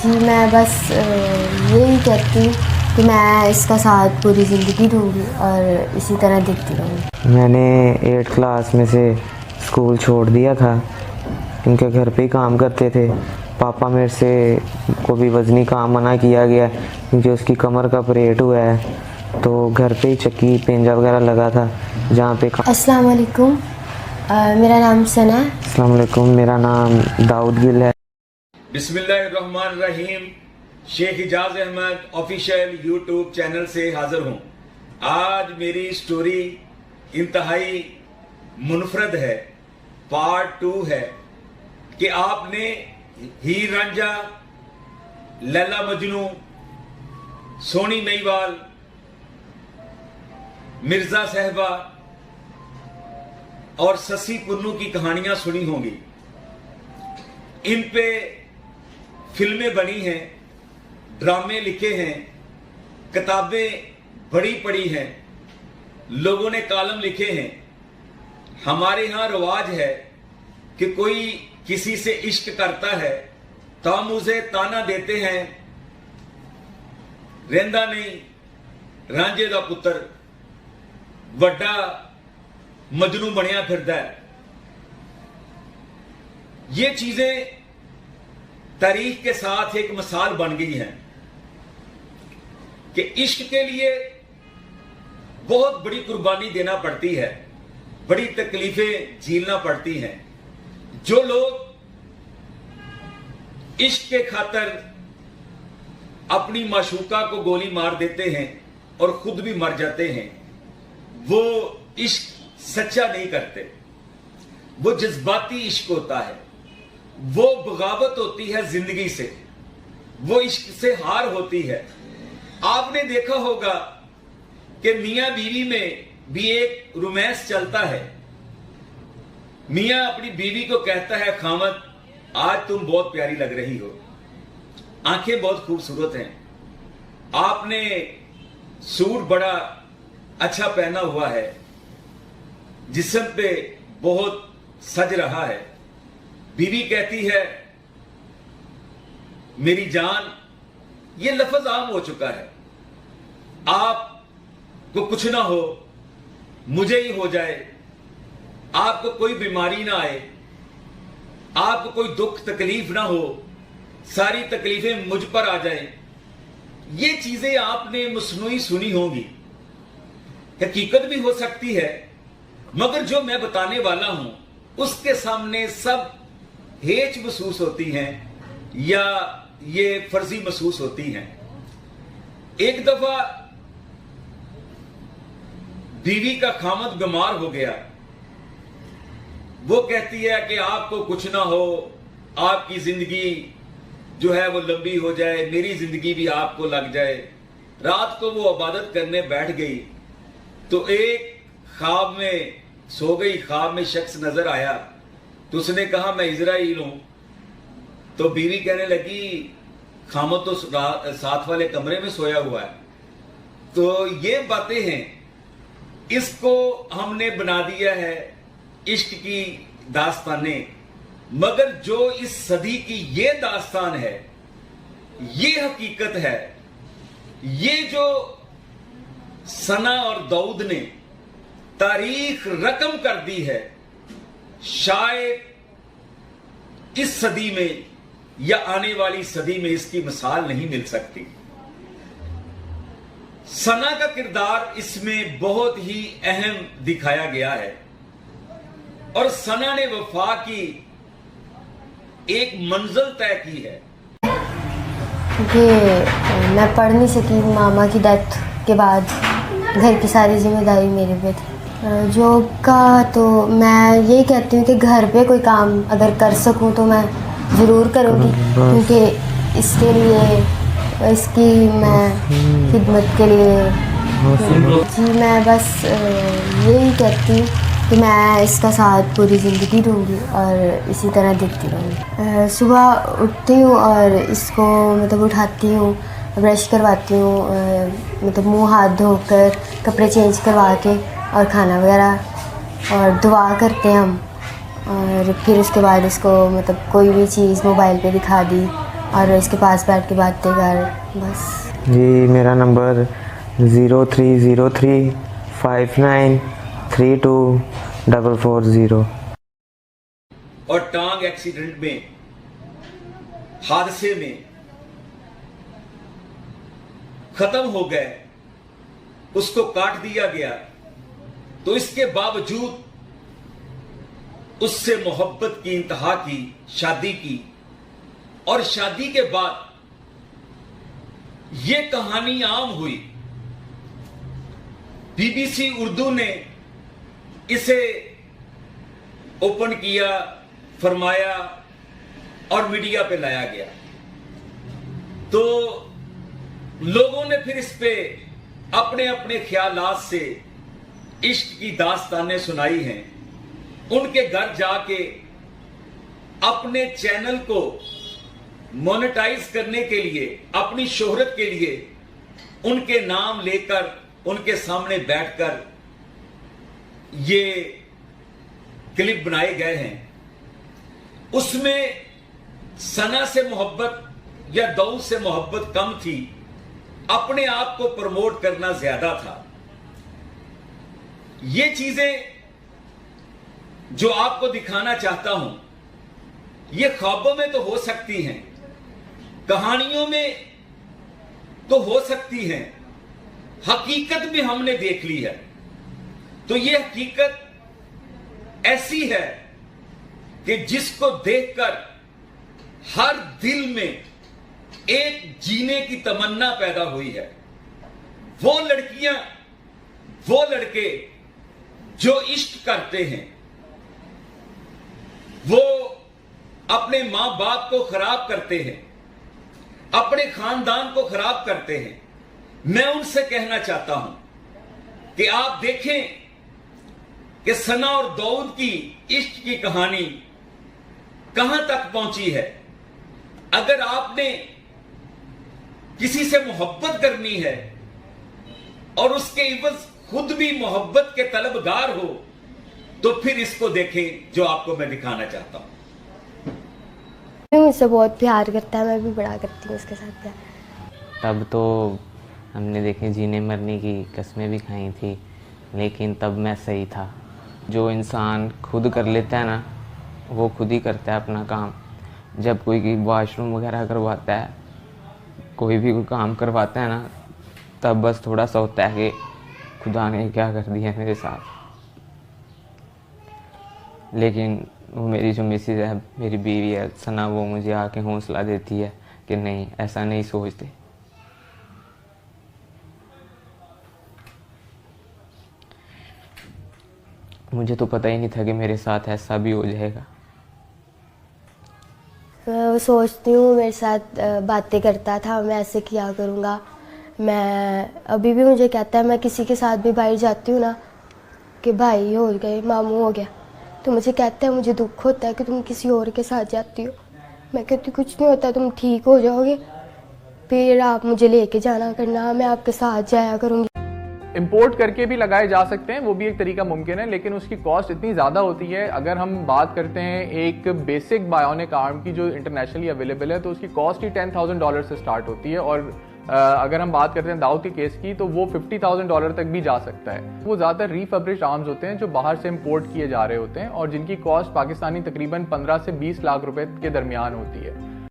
जी मैं बस यही कहती हूँ कि मैं इसका साथ पूरी ज़िंदगी दूँगी और इसी तरह देखती रहूँगी। मैंने 8th क्लास में से स्कूल छोड़ दिया था क्योंकि घर पे ही काम करते थे। पापा मेरे से को भी वज़नी काम मना किया गया क्योंकि उसकी कमर का ऑपरेट हुआ है, तो घर पे ही चक्की पेंजा वगैरह लगा था जहाँ पे। अस्सलाम वालेकुम, मेरा नाम सना है। अस्सलाम वालेकुम, मेरा नाम दाऊद गिल है। बिस्मिल्लाहिर्रहमानिर्रहीम। Sheikh Ijaz Ahmed official YouTube channel से हाजिर हूँ। आज मेरी स्टोरी इंतहाई मुनफरद है, पार्ट 2 है कि आपने हीर रांझा, लैला मजनू, सोनी महिवाल, मिर्जा साहबा और ससी पुन्नू की कहानियां सुनी होंगी। इन पे फिल्में बनी हैं, ड्रामे लिखे हैं, किताबें बड़ी पड़ी हैं, लोगों ने कॉलम लिखे हैं। हमारे यहाँ रिवाज है कि कोई किसी से इश्क करता है तो हम उसे ताना देते हैं, रेंदा नहीं रांझे दा पुत्र वड्डा मजनू बनिया फिरदा है। ये चीजें तारीख के साथ एक मिसाल बन गई है कि इश्क के लिए बहुत बड़ी कुर्बानी देना पड़ती है, बड़ी तकलीफें झेलना पड़ती हैं। जो लोग इश्क के खातर अपनी माशूका को गोली मार देते हैं और खुद भी मर जाते हैं, वो इश्क सच्चा नहीं करते। वो जज्बाती इश्क होता है, वो बगावत होती है जिंदगी से, वो इश्क से हार होती है। आपने देखा होगा कि मियां बीवी में भी एक रोमांस चलता है। मियां अपनी बीवी को कहता है, खामद आज तुम बहुत प्यारी लग रही हो, आंखें बहुत खूबसूरत हैं, आपने सूट बड़ा अच्छा पहना हुआ है, जिस्म पे बहुत सज रहा है। बीवी कहती है, मेरी जान, ये लफ्ज आम हो चुका है, आपको कुछ ना हो मुझे ही हो जाए, आपको कोई बीमारी ना आए, आपको कोई दुख तकलीफ ना हो, सारी तकलीफें मुझ पर आ जाए। ये चीजें आपने मसनूई सुनी होंगी, हकीकत भी हो सकती है, मगर जो मैं बताने वाला हूं उसके सामने सब हेच महसूस होती हैं या ये फर्जी महसूस होती हैं। एक दफा बीवी का खामद बीमार हो गया। वो कहती है कि आपको कुछ ना हो, आपकी जिंदगी जो है वो लंबी हो जाए, मेरी जिंदगी भी आपको लग जाए। रात को वो इबादत करने बैठ गई तो एक ख्वाब में सो गई, ख्वाब में शख्स नजर आया तो उसने कहा मैं इजराइल हूं। तो बीवी कहने लगी, खामद तो साथ वाले कमरे में सोया हुआ है। तो ये बातें हैं, इसको हमने बना दिया है इश्क की दास्तानें, मगर जो इस सदी की ये दास्तान है, ये हकीकत है, ये जो सना और दाऊद ने तारीख रकम कर दी है, शायद इस सदी में या आने वाली सदी में इसकी मिसाल नहीं मिल सकती। सना का किरदार इसमें बहुत ही अहम दिखाया गया है और सना ने वफा की एक मंजिल तय की है। क्योंकि मैं पढ़ नहीं सकी, मामा की डेथ के बाद घर की सारी जिम्मेदारी मेरे पे थी। जॉब का तो मैं यही कहती हूँ कि घर पे कोई काम अगर कर सकूँ तो मैं ज़रूर करूँगी, क्योंकि इसके लिए, इसकी मैं खिदमत के लिए जी मैं बस यही कहती हूँ कि मैं इसका साथ पूरी ज़िंदगी दूँगी और इसी तरह देखती रहूँगी। सुबह उठती हूँ और इसको मतलब उठाती हूँ, ब्रश करवाती हूँ, मतलब मुंह हाथ धोकर कपड़े चेंज करवा के और खाना वगैरह और दुआ करते हैं हम। और फिर उसके बाद इसको मतलब कोई भी चीज़ मोबाइल पे दिखा दी और इसके पास बैठ के बातें कर, बस। जी मेरा नंबर 030359324440। और टांग एक्सीडेंट में, हादसे में खत्म हो गए, उसको काट दिया गया, तो इसके बावजूद उससे मोहब्बत की इंतहा की, शादी की, और शादी के बाद यह कहानी आम हुई। बीबीसी उर्दू ने इसे ओपन किया, फरमाया और मीडिया पे लाया गया, तो लोगों ने फिर इस पे अपने अपने ख्यालात से इश्क की दास्तानें सुनाई हैं। उनके घर जाके अपने चैनल को मोनेटाइज करने के लिए, अपनी शोहरत के लिए उनके नाम लेकर उनके सामने बैठकर ये क्लिप बनाए गए हैं। उसमें सना से मोहब्बत या दाऊद से मोहब्बत कम थी, अपने आप को प्रमोट करना ज्यादा था। ये चीजें जो आपको दिखाना चाहता हूं, ये ख्वाबों में तो हो सकती हैं, कहानियों में तो हो सकती हैं, हकीकत में हमने देख ली है। तो ये हकीकत ऐसी है कि जिसको देखकर हर दिल में एक जीने की तमन्ना पैदा हुई है। वो लड़कियां, वो लड़के जो इश्क करते हैं, वो अपने मां बाप को खराब करते हैं, अपने खानदान को खराब करते हैं। मैं उनसे कहना चाहता हूं कि आप देखें कि सना और दाऊद की इश्क की कहानी कहां तक पहुंची है। अगर आपने किसी से मोहब्बत करनी है और उसके इवज खुद भी मोहब्बत के तलबगार हो, तो फिर इसको देखें जो आपको मैं दिखाना चाहता हूं। मुझसे बहुत प्यार करता है, मैं भी बड़ा करती हूँ उसके साथ प्यार। तब तो हमने देखे जीने मरने की कस्में भी खाई थी, लेकिन तब मैं सही था। जो इंसान खुद कर लेता है ना, वो खुद ही करता है अपना काम। जब कोई वॉशरूम वगैरह करवाता है, कोई भी कोई काम करवाता है ना, तब बस थोड़ा सा होता है कि खुदा ने क्या कर दिया मेरे साथ। लेकिन वो मेरी जो मिसेज है, मेरी बीवी है सना, वो मुझे आके हौसला देती है कि नहीं, ऐसा नहीं सोचते। मुझे तो पता ही नहीं था कि मेरे साथ ऐसा भी हो जाएगा। मैं सोचती हूँ, मेरे साथ बातें करता था, मैं ऐसे किया करूँगा। मैं अभी भी मुझे कहता है, मैं किसी के साथ भी बाहर जाती हूँ ना कि भाई हो गए, मामू हो गया, तो मुझे कहता है, मुझे दुख होता है कि तुम किसी और के साथ जाती हो। मैं कहती कुछ नहीं होता, तुम ठीक हो जाओगे, फिर आप मुझे लेके जाना करना, मैं आपके साथ जाया करूँगी। इंपोर्ट करके भी लगाए जा सकते हैं, वो भी एक तरीका मुमकिन है, लेकिन उसकी कॉस्ट इतनी ज़्यादा होती है। अगर हम बात करते हैं एक बेसिक बायोनिक आर्म की जो इंटरनेशनली अवेलेबल है, तो उसकी कॉस्ट ही $10,000 से स्टार्ट होती है। और अगर हम बात करते हैं दाऊद के केस की, तो वो $50,000 तक भी जा सकता है। वो ज़्यादातर रीफब्रिश्ड आर्म्स होते हैं जो बाहर से इंपोर्ट किए जा रहे होते हैं और जिनकी कॉस्ट पाकिस्तानी तकरीबन 15 से 20 लाख रुपए के दरमियान होती है।